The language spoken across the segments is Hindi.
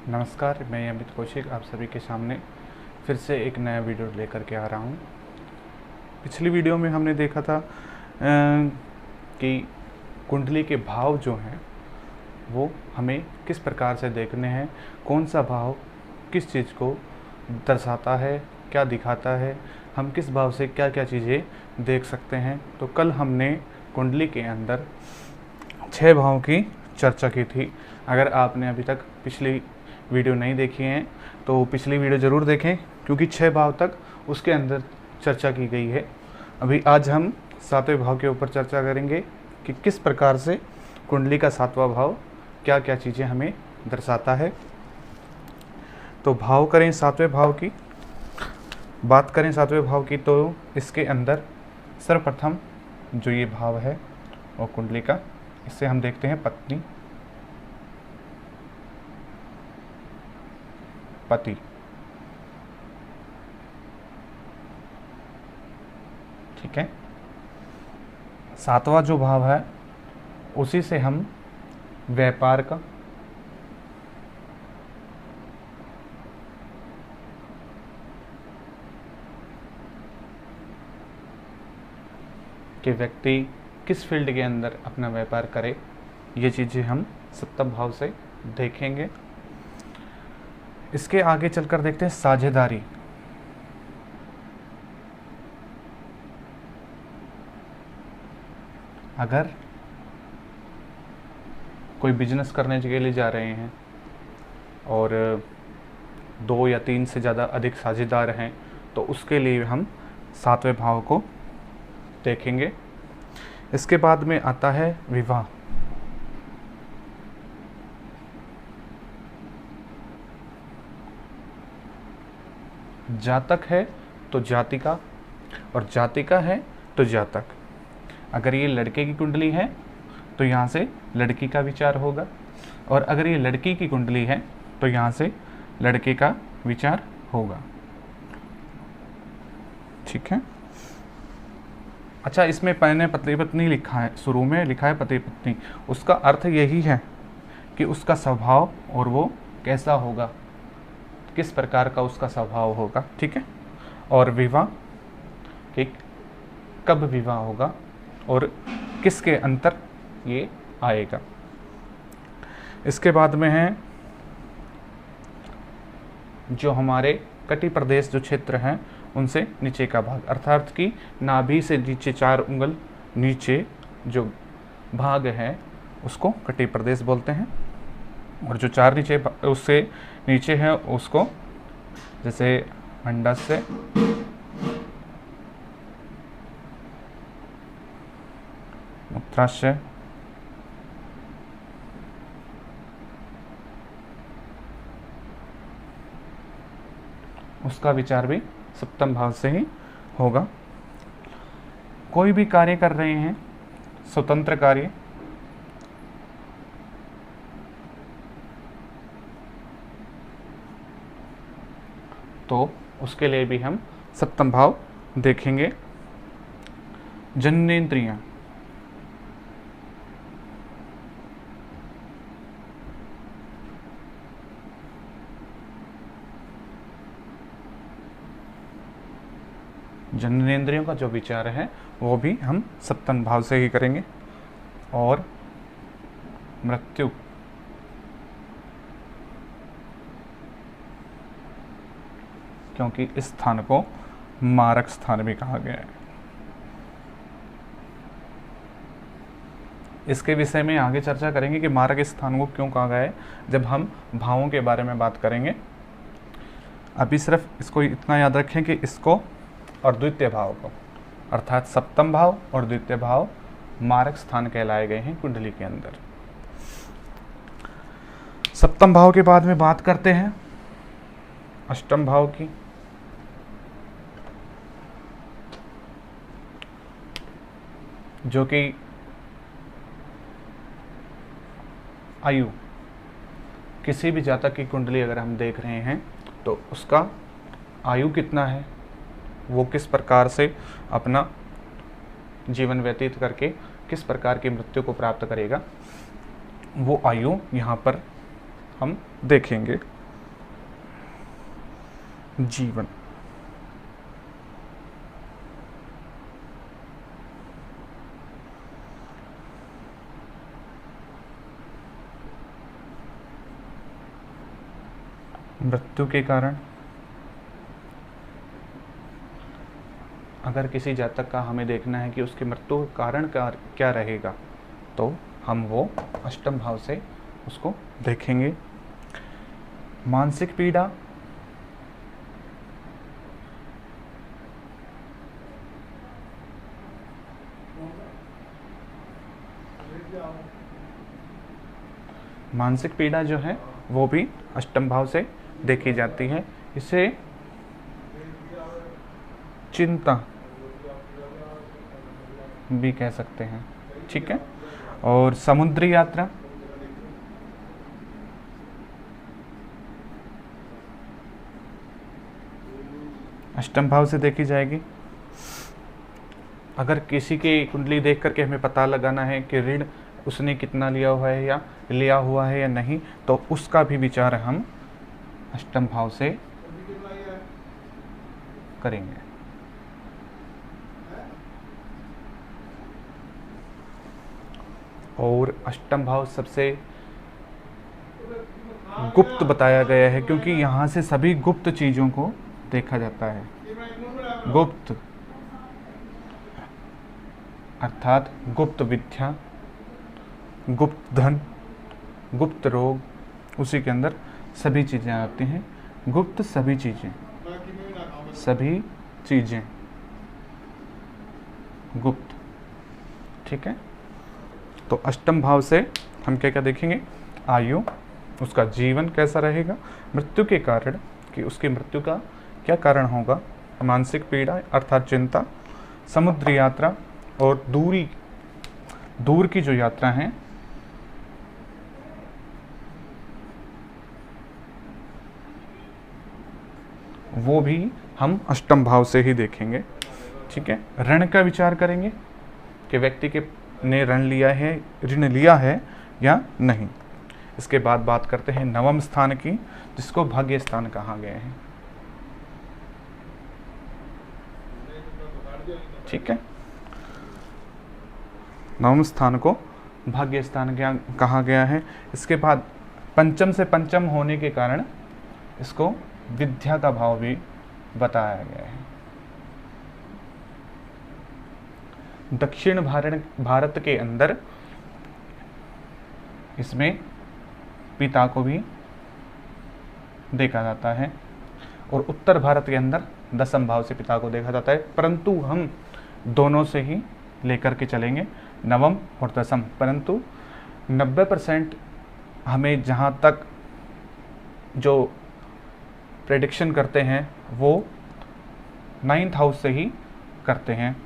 नमस्कार, मैं अमित कौशिक आप सभी के सामने फिर से एक नया वीडियो लेकर के आ रहा हूँ। पिछली वीडियो में हमने देखा था कि कुंडली के भाव जो हैं वो हमें किस प्रकार से देखने हैं, कौन सा भाव किस चीज़ को दर्शाता है, क्या दिखाता है, हम किस भाव से क्या क्या चीज़ें देख सकते हैं। तो कल हमने कुंडली के अंदर 6 भावों की चर्चा की थी। अगर आपने अभी तक पिछली वीडियो नहीं देखी है तो पिछली वीडियो ज़रूर देखें, क्योंकि 6 भाव तक उसके अंदर चर्चा की गई है। अभी आज हम 7वें भाव के ऊपर चर्चा करेंगे कि किस प्रकार से कुंडली का 7वां भाव क्या क्या चीज़ें हमें दर्शाता है। तो भाव करें 7वें भाव की बात करें 7वें भाव की, तो इसके अंदर सर्वप्रथम जो ये भाव है वो कुंडली का, इससे हम देखते हैं पत्नी, पति। ठीक है, 7वां जो भाव है उसी से हम व्यापार का, कि व्यक्ति किस फील्ड के अंदर अपना व्यापार करे, ये चीज़ें हम 7वें भाव से देखेंगे। इसके आगे चलकर देखते हैं साझेदारी। अगर कोई बिजनेस करने के लिए जा रहे हैं और 2 या 3 से ज़्यादा अधिक साझेदार हैं तो उसके लिए हम 7वें भाव को देखेंगे। इसके बाद में आता है विवाह। जातक है तो जातिका, और जातिका है तो जातक। अगर ये लड़के की कुंडली है तो यहाँ से लड़की का विचार होगा, और अगर ये लड़की की कुंडली है तो यहाँ से लड़के का विचार होगा। ठीक है। अच्छा, इसमें पहले पति पत्नी लिखा है, शुरू में लिखा है पति पत्नी। उसका अर्थ यही है कि उसका स्वभाव और वो कैसा होगा, किस प्रकार का उसका स्वभाव होगा। ठीक है। और विवाह कि कब विवाह होगा और किसके अंतर ये आएगा। इसके बाद में है जो हमारे कटी प्रदेश जो क्षेत्र हैं उनसे नीचे का भाग, अर्थात कि नाभि से नीचे 4 उंगल नीचे जो भाग है उसको कटी प्रदेश बोलते हैं। और जो 4 नीचे उससे नीचे है उसको, जैसे अंडाशय, मूत्राशय, उसका विचार भी 7वें भाव से ही होगा। कोई भी कार्य कर रहे हैं, स्वतंत्र कार्य, तो उसके लिए भी हम 7वें भाव देखेंगे। जननेंद्रियां, जननेंद्रियों का जो विचार है वो भी हम 7वें भाव से ही करेंगे। और मृत्यु, क्योंकि इस स्थान को मारक स्थान भी कहा गया है। इसके विषय में आगे चर्चा करेंगे कि मारक स्थान को क्यों कहा गया है, जब हम भावों के बारे में बात करेंगे। अभी सिर्फ इसको इतना याद रखें कि इसको और द्वितीय भाव को, अर्थात 7वें भाव और द्वितीय भाव मारक स्थान कहलाए गए हैं कुंडली के अंदर। 7वें भाव के बाद में बात करते हैं 8वें भाव की। जो कि आयु, किसी भी जातक की कुंडली अगर हम देख रहे हैं तो उसका आयु कितना है, वो किस प्रकार से अपना जीवन व्यतीत करके किस प्रकार की मृत्यु को प्राप्त करेगा, वो आयु यहाँ पर हम देखेंगे। जीवन। मृत्यु के कारण अगर किसी जातक का हमें देखना है कि उसके मृत्यु का कारण क्या रहेगा, तो हम वो अष्टम भाव से उसको देखेंगे। मानसिक पीड़ा, मानसिक पीड़ा जो है वो भी अष्टम भाव से देखी जाती है। इसे चिंता भी कह सकते हैं, ठीक है। और समुद्री यात्रा, अष्टम भाव से देखी जाएगी। अगर किसी की कुंडली देख करके हमें पता लगाना है कि ऋण उसने कितना लिया हुआ है या नहीं, तो उसका भी विचार हम अष्टम भाव से करेंगे। और अष्टम भाव सबसे गुप्त बताया गया है, क्योंकि यहाँ से सभी गुप्त चीजों को देखा जाता है। गुप्त अर्थात गुप्त विद्या, गुप्त धन, गुप्त रोग, उसी के अंदर सभी चीजें आती हैं। गुप्त सभी चीजें गुप्त, ठीक है। तो अष्टम भाव से हम क्या क्या देखेंगे? आयु, उसका जीवन कैसा रहेगा, मृत्यु के कारण कि उसकी मृत्यु का क्या कारण होगा, मानसिक पीड़ा अर्थात चिंता, समुद्र यात्रा और दूर की जो यात्रा है वो भी हम अष्टम भाव से ही देखेंगे, ठीक है। ऋण का विचार करेंगे कि व्यक्ति ने ऋण लिया है या नहीं। इसके बाद बात करते हैं नवम स्थान की, जिसको भाग्य स्थान कहा गया है, ठीक है। नवम स्थान को भाग्य स्थान कहा गया है। इसके बाद पंचम से पंचम होने के कारण इसको विद्या का भाव भी बताया गया है। दक्षिण भारत के अंदर इसमें पिता को भी देखा जाता है, और उत्तर भारत के अंदर दसम भाव से पिता को देखा जाता है, परंतु हम दोनों से ही लेकर के चलेंगे, नवम और दसम। परंतु 90% हमें जहाँ तक जो प्रेडिक्शन करते हैं वो 9th हाउस से ही करते हैं।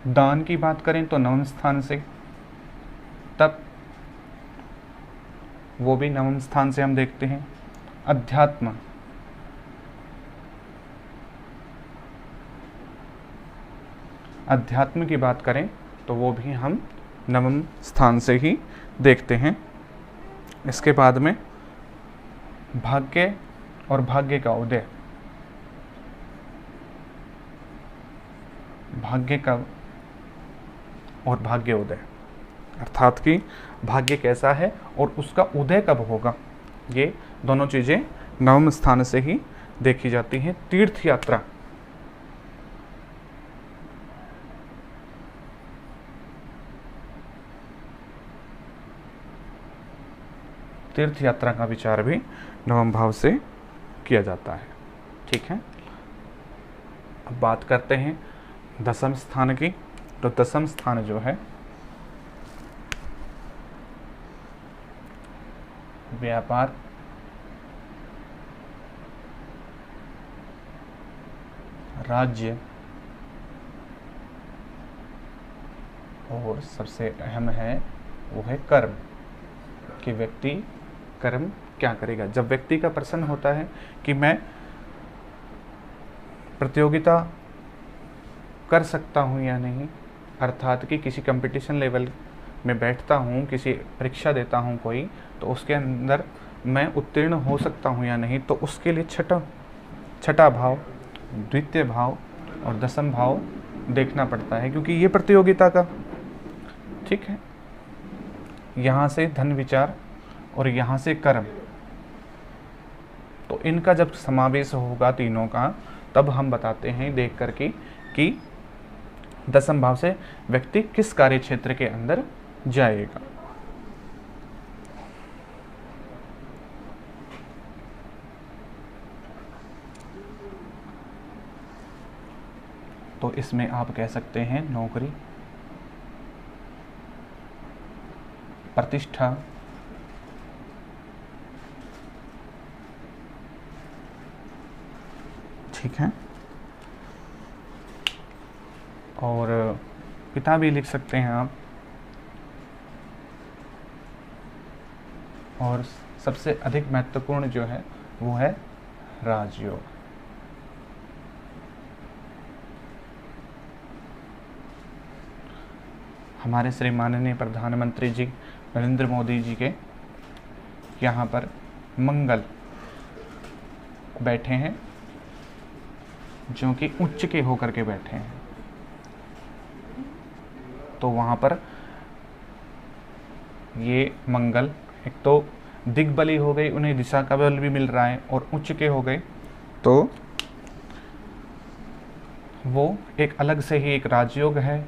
दान की बात करें तो नवम स्थान से, तब वो भी नवम स्थान से हम देखते हैं। अध्यात्म की बात करें तो वो भी हम नवम स्थान से ही देखते हैं। इसके बाद में भाग्य और भाग्य का उदय, भाग्य का और भाग्य उदय अर्थात कि भाग्य कैसा है और उसका उदय कब होगा, ये दोनों चीजें नवम स्थान से ही देखी जाती हैं। तीर्थ यात्रा, तीर्थ यात्रा का विचार भी नवम भाव से किया जाता है, ठीक है। अब बात करते हैं दसम स्थान की। तो दसम स्थान जो है व्यापार, राज्य और सबसे अहम है वो है कर्म, कि व्यक्ति कर्म क्या करेगा। जब व्यक्ति का प्रश्न होता है कि मैं प्रतियोगिता कर सकता हूं या नहीं, अर्थात कि किसी कंपटीशन लेवल मैं बैठता हूँ, किसी परीक्षा देता हूँ कोई, तो उसके अंदर मैं उत्तीर्ण हो सकता हूँ या नहीं, तो उसके लिए छठा भाव, द्वितीय भाव और दसम भाव देखना पड़ता है, क्योंकि ये प्रतियोगिता का, ठीक है। यहाँ से धन विचार और यहाँ से कर्म, तो इनका जब समावेश होगा तीनों का, तब हम बताते हैं देख करके कि दसम भाव से व्यक्ति किस कार्य क्षेत्र के अंदर जाएगा। तो इसमें आप कह सकते हैं नौकरी, प्रतिष्ठा, ठीक है, और पिता भी लिख सकते हैं आप, और सबसे अधिक महत्वपूर्ण जो है वो है राजयोग। हमारे श्री माननीय प्रधानमंत्री जी नरेंद्र मोदी जी के यहाँ पर मंगल बैठे हैं, जो कि उच्च के होकर के बैठे हैं, तो वहाँ पर ये मंगल एक तो दिग्बली हो गई, उन्हें दिशा का बल भी मिल रहा है, और उच्च के हो गए तो वो एक अलग से ही एक राजयोग है।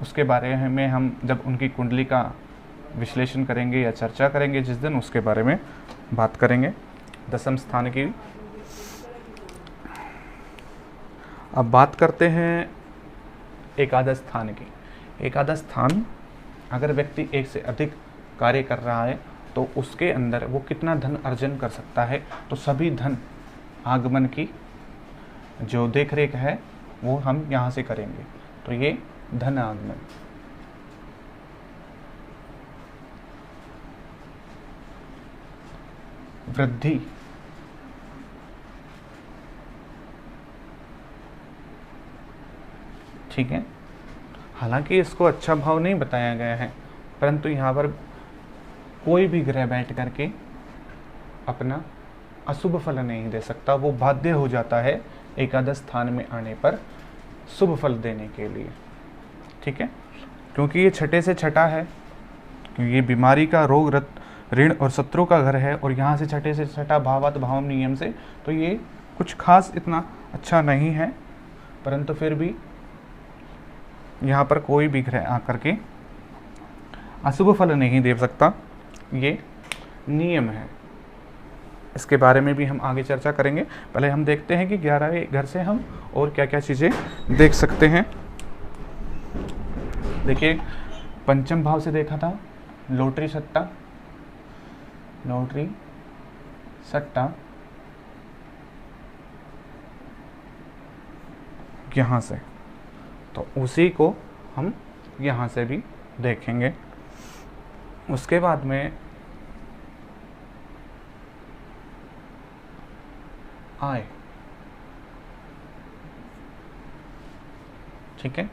उसके बारे में हम जब उनकी कुंडली का विश्लेषण करेंगे या चर्चा करेंगे जिस दिन, उसके बारे में बात करेंगे। दसम स्थान की अब बात करते हैं एकादश स्थान की। एकादश स्थान, अगर व्यक्ति एक से अधिक कार्य कर रहा है तो उसके अंदर वो कितना धन अर्जन कर सकता है, तो सभी धन आगमन की जो देखरेख है वो हम यहाँ से करेंगे। तो ये धन आगमन, वृद्धि, ठीक है। हालांकि इसको अच्छा भाव नहीं बताया गया है, परंतु यहाँ पर कोई भी ग्रह बैठ करके अपना अशुभ फल नहीं दे सकता, वो बाध्य हो जाता है एकादश स्थान में आने पर शुभ फल देने के लिए, ठीक है। क्योंकि ये छठे से छठा है, क्योंकि ये बीमारी का, रोग, ऋण और शत्रु का घर है, और यहाँ से छठे से छठा भावात भाव नियम से, तो ये कुछ खास इतना अच्छा नहीं है, परंतु फिर भी यहाँ पर कोई भी ग्रह आकर के अशुभ फल नहीं दे सकता, ये नियम है। इसके बारे में भी हम आगे चर्चा करेंगे। पहले हम देखते हैं कि 11वें घर से हम और क्या क्या चीज़ें देख सकते हैं। देखिए, पंचम भाव से देखा था लॉटरी सट्टा, यहाँ से, तो उसी को हम यहाँ से भी देखेंगे। उसके बाद में आय, ठीक है,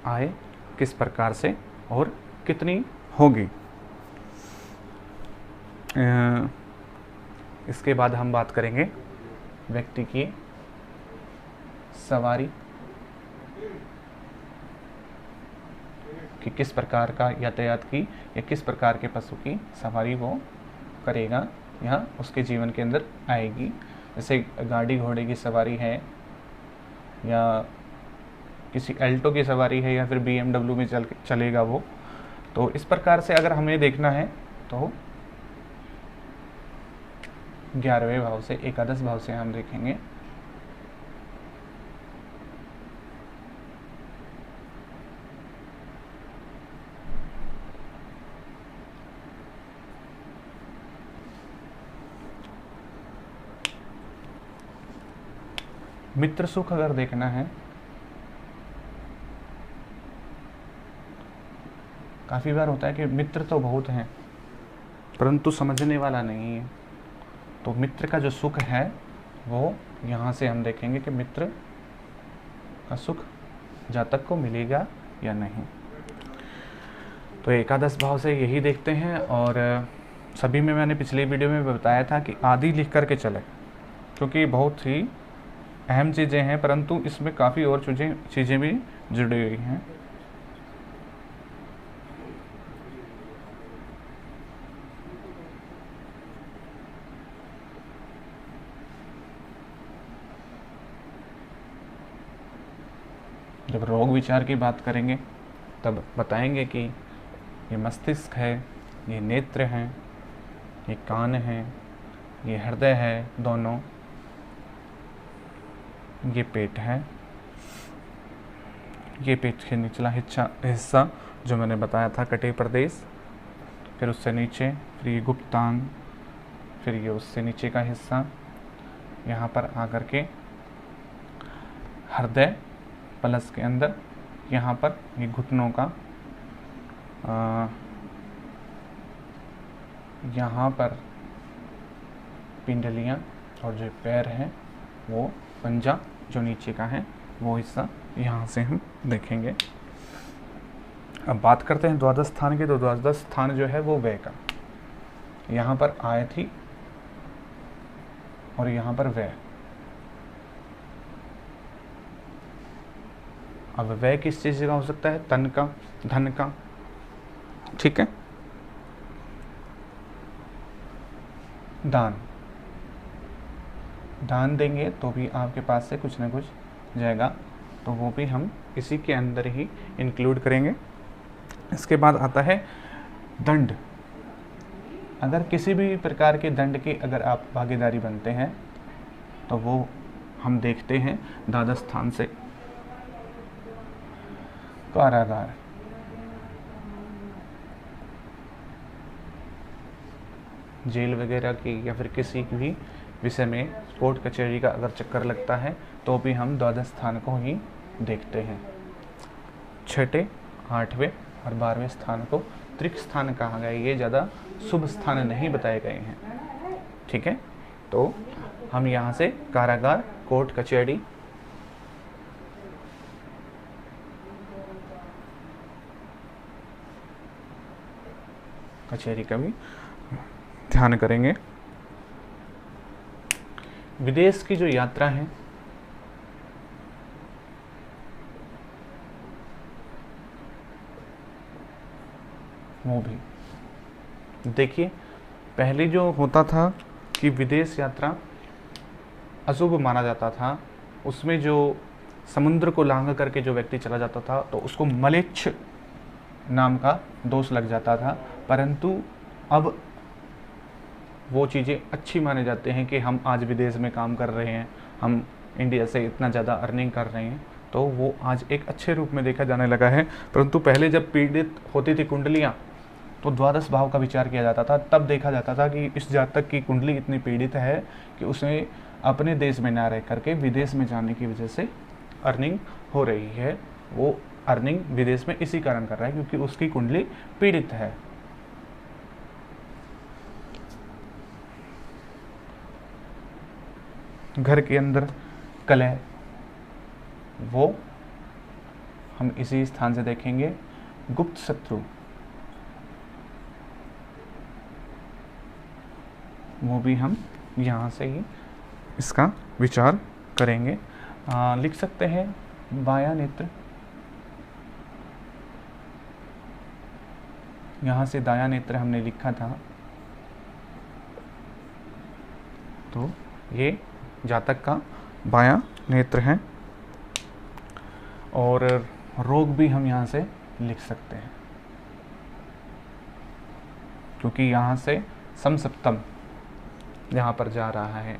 आय किस प्रकार से और कितनी होगी। इसके बाद हम बात करेंगे व्यक्ति की सवारी, कि किस प्रकार का यातायात की या किस प्रकार के पशु की सवारी वो करेगा या उसके जीवन के अंदर आएगी। जैसे गाड़ी घोड़े की सवारी है, या किसी एल्टो की सवारी है, या फिर BMW में चलेगा वो। तो इस प्रकार से अगर हमें देखना है तो 11वें भाव से, एकादश भाव से हम देखेंगे। मित्र सुख अगर देखना है, काफ़ी बार होता है कि मित्र तो बहुत हैं परंतु समझने वाला नहीं है, तो मित्र का जो सुख है वो यहाँ से हम देखेंगे कि मित्र का सुख जातक को मिलेगा या नहीं। तो एकादश भाव से यही देखते हैं। और सभी में मैंने पिछली वीडियो में बताया था कि आदि लिख करके चले, क्योंकि बहुत ही अहम चीज़ें हैं, परंतु इसमें काफ़ी और चीज़ें भी जुड़ी हुई हैं। जब रोग विचार की बात करेंगे तब बताएंगे कि ये मस्तिष्क है, ये नेत्र हैं, ये कान है, ये हृदय है दोनों, ये पेट है, ये पेट के निचला हिस्सा जो मैंने बताया था कटी प्रदेश, फिर उससे नीचे, फिर ये गुप्तांग, फिर ये उससे नीचे का हिस्सा, यहाँ पर आकर के हृदय प्लस के अंदर यहाँ पर ये घुटनों का, यहाँ पर पिंडलियाँ, और जो पैर हैं वो पंजा जो नीचे का है वो हिस्सा यहाँ से हम देखेंगे। अब बात करते हैं द्वादश स्थान की। तो द्वादश स्थान जो है वो व्यय का, यहाँ पर आय थी और यहाँ पर व्यय। अब व्यय किस चीज़ का हो सकता है? तन का, धन का, ठीक है। दान देंगे तो भी आपके पास से कुछ ना कुछ जाएगा, तो वो भी हम इसी के अंदर ही इंक्लूड करेंगे। इसके बाद आता है दंड। अगर किसी भी प्रकार के दंड की अगर आप भागीदारी बनते हैं तो वो हम देखते हैं द्वादश स्थान से। कारागार, जेल वगैरह की या फिर किसी भी विषय में कोर्ट कचहरी का अगर चक्कर लगता है तो भी हम द्वादश स्थान को ही देखते हैं। छठे, 8वें और 12वें स्थान को त्रिक स्थान कहा गया। ये ज़्यादा शुभ स्थान नहीं बताए गए हैं, ठीक है। तो हम यहाँ से कारागार, कोर्ट कचहरी, का भी ध्यान करेंगे। विदेश की जो यात्रा है वो भी देखिए। पहले जो होता था कि विदेश यात्रा अशुभ माना जाता था, उसमें जो समुद्र को लांघ करके जो व्यक्ति चला जाता था तो उसको मलेच्छ नाम का दोष लग जाता था। परंतु अब वो चीज़ें अच्छी माने जाते हैं कि हम आज विदेश में काम कर रहे हैं, हम इंडिया से इतना ज़्यादा अर्निंग कर रहे हैं, तो वो आज एक अच्छे रूप में देखा जाने लगा है। परंतु पहले जब पीड़ित होती थी कुंडलियाँ तो द्वादश भाव का विचार किया जाता था। तब देखा जाता था कि इस जातक की कुंडली इतनी पीड़ित है कि उसे अपने देश में ना रह करके विदेश में जाने की वजह से अर्निंग हो रही है। वो अर्निंग विदेश में इसी कारण कर रहा है क्योंकि उसकी कुंडली पीड़ित है। घर के अंदर कलह, वो हम इसी स्थान से देखेंगे। गुप्त शत्रु, वो भी हम यहाँ से ही इसका विचार करेंगे। लिख सकते हैं बायां नेत्र, यहाँ से दायां नेत्र हमने लिखा था, तो ये जातक का बायां नेत्र है। और रोग भी हम यहाँ से लिख सकते हैं क्योंकि यहाँ से समसप्तम यहाँ पर जा रहा है,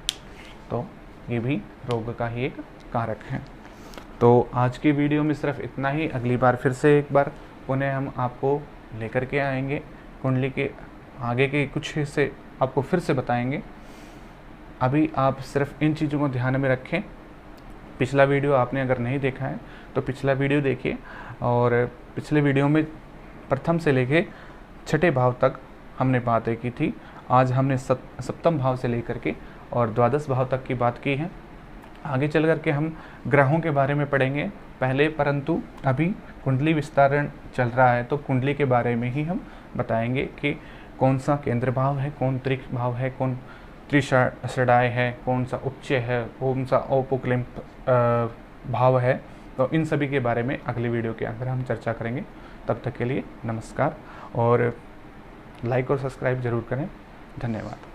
तो ये भी रोग का ही एक कारक है। तो आज की वीडियो में सिर्फ इतना ही। अगली बार फिर से एक बार पुनः हम आपको लेकर के आएंगे, कुंडली के आगे के कुछ हिस्से आपको फिर से बताएंगे। अभी आप सिर्फ इन चीज़ों को ध्यान में रखें। पिछला वीडियो आपने अगर नहीं देखा है तो पिछला वीडियो देखिए, और पिछले वीडियो में प्रथम से लेके छठे भाव तक हमने बातें की थी। आज हमने सप्तम भाव से लेकर के और द्वादश भाव तक की बात की है। आगे चल कर के हम ग्रहों के बारे में पढ़ेंगे पहले, परंतु अभी कुंडली विस्तारण चल रहा है तो कुंडली के बारे में ही हम बताएंगे कि कौन सा केंद्र भाव है, कौन त्रिक भाव है, कौन त्रिषडाय है, कौन सा उपचय है, कौन सा औपक्लिम्प भाव है। तो इन सभी के बारे में अगले वीडियो के अंदर हम चर्चा करेंगे। तब तक के लिए नमस्कार और लाइक और सब्सक्राइब जरूर करें। धन्यवाद।